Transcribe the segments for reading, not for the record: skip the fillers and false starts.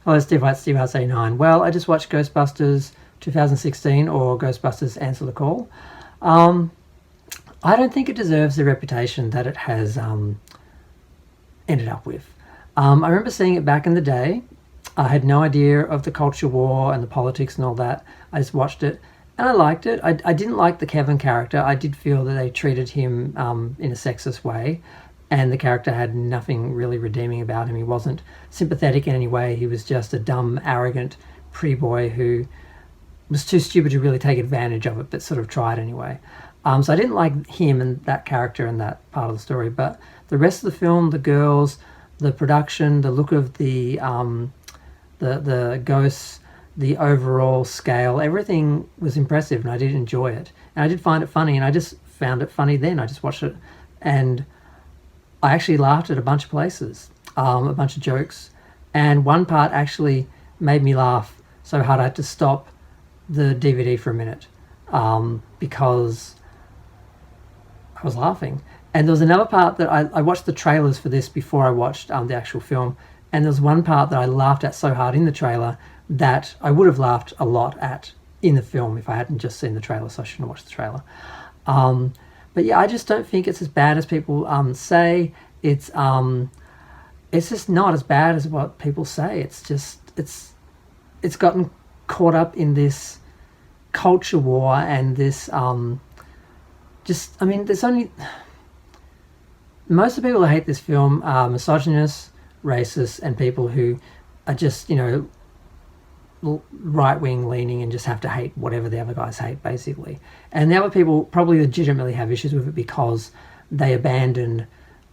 Hello, Steve White, Steve Hearts 89. Well, I just watched Ghostbusters 2016, or Ghostbusters Answer the Call. I don't think it deserves the reputation that it has ended up with. I remember seeing it back in the day. I had no idea of the culture war and the politics and all that. I just watched it and I liked it. I didn't like the Kevin character. I did feel that they treated him in a sexist way, and the character had nothing really redeeming about him. He wasn't sympathetic in any way. He was just a dumb, arrogant pretty boy who was too stupid to really take advantage of it, but sort of tried anyway. So I didn't like him and that character and that part of the story, but the rest of the film, the girls, the production, the look of the ghosts, the overall scale, everything was impressive, and I did enjoy it. And I did find it funny, and I just found it funny then. I just watched it, and I actually laughed at a bunch of places, a bunch of jokes, and one part actually made me laugh so hard I had to stop the DVD for a minute because I was laughing. And there was another part that I watched the trailers for this before I watched the actual film, and there was one part that I laughed at so hard in the trailer that I would have laughed a lot at in the film if I hadn't just seen the trailer, so I shouldn't have watched the trailer. But yeah, I just don't think it's as bad as people say. It's just not as bad as what people say. It's gotten caught up in this culture war and this there's only most of the people who hate this film are misogynists, racists, and people who are just right-wing leaning and just have to hate whatever the other guys hate, basically. And the other people probably legitimately have issues with it because they abandoned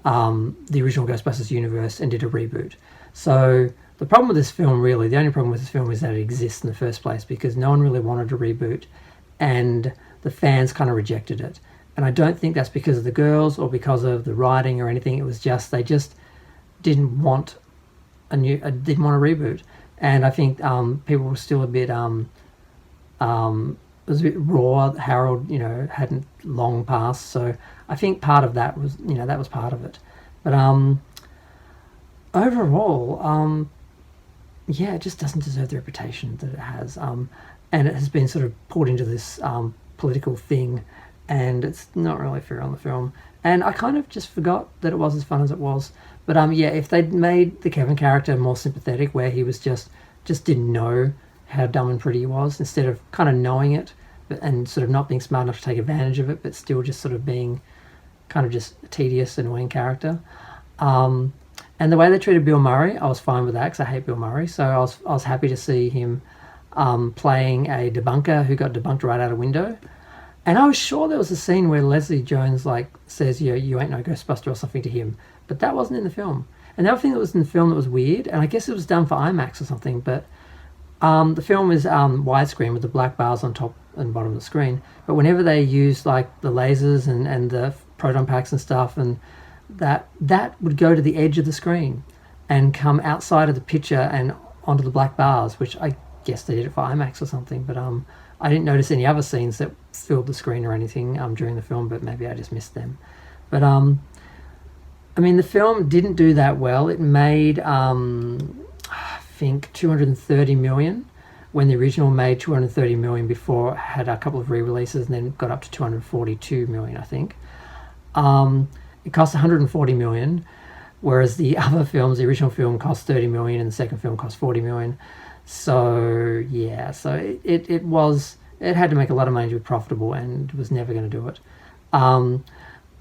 the original Ghostbusters universe and did a reboot. So the problem with this film, really, the only problem with this film is that it exists in the first place because no one really wanted a reboot and the fans kind of rejected it. And I don't think that's because of the girls or because of the writing or anything. It was just they just didn't want didn't want a reboot. And I think people were still a bit it was a bit raw. Harold, hadn't long passed, so I think part of that was that was part of it. But overall, it just doesn't deserve the reputation that it has, and it has been sort of pulled into this political thing, and it's not really fair on the film. And I kind of just forgot that it was as fun as it was. But if they'd made the Kevin character more sympathetic, where he was just didn't know how dumb and pretty he was, instead of kind of knowing it and sort of not being smart enough to take advantage of it, but still just sort of being kind of just a tedious, annoying character. And the way they treated Bill Murray, I was fine with that because I hate Bill Murray. So I was happy to see him playing a debunker who got debunked right out a window. And I was sure there was a scene where Leslie Jones says, you ain't no Ghostbuster or something to him. But that wasn't in the film. And the other thing that was in the film that was weird, and I guess it was done for IMAX or something, but the film is widescreen with the black bars on top and bottom of the screen. But whenever they use the lasers and the proton packs and stuff, and that would go to the edge of the screen and come outside of the picture and onto the black bars, which I guess they did it for IMAX or something. But I didn't notice any other scenes that filled the screen or anything during the film, but maybe I just missed them. But the film didn't do that well. It made, I think, 230 million when the original made 230 million before it had a couple of re-releases and then got up to 242 million, I think. It cost 140 million, whereas the other films, the original film cost 30 million and the second film cost 40 million. So, yeah, it had to make a lot of money to be profitable and was never going to do it.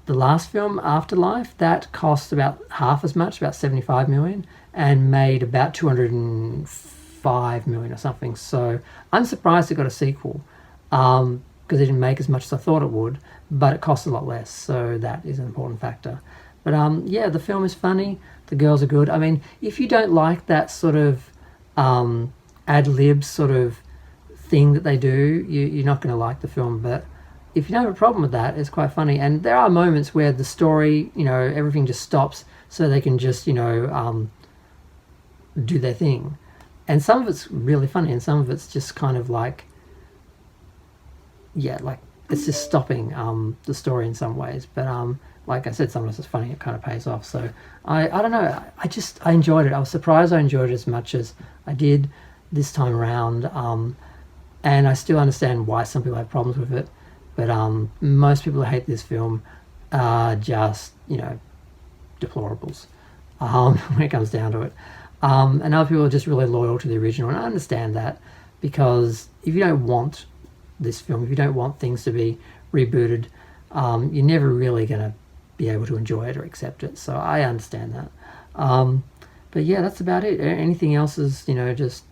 The last film, Afterlife, that cost about half as much, about 75 million, and made about 205 million or something. So I'm surprised it got a sequel because it didn't make as much as I thought it would, but it cost a lot less. So that is an important factor. But the film is funny. The girls are good. If you don't like that sort of ad-lib sort of thing that they do, you're not going to like the film. But if you don't have a problem with that, it's quite funny. And there are moments where the story, everything just stops so they can just, do their thing. And some of it's really funny and some of it's just kind of it's just stopping the story in some ways. But like I said, sometimes it's funny, it kind of pays off. So I don't know, I enjoyed it. I was surprised I enjoyed it as much as I did this time around. And I still understand why some people have problems with it, but most people who hate this film are just, deplorables when it comes down to it. And other people are just really loyal to the original, and I understand that, because if you don't want this film, if you don't want things to be rebooted, you're never really going to be able to enjoy it or accept it. So I understand that. But yeah, that's about it. Anything else is, just,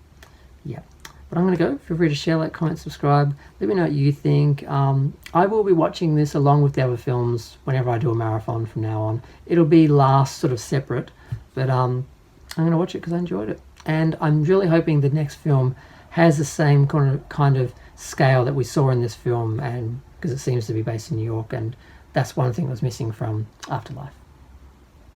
yeah. But I'm going to go. Feel free to share, like, comment, subscribe. Let me know what you think. I will be watching this along with the other films whenever I do a marathon from now on. It'll be last sort of separate, but I'm going to watch it because I enjoyed it. And I'm really hoping the next film has the same kind of scale that we saw in this film, and because it seems to be based in New York, and that's one thing that was missing from Afterlife.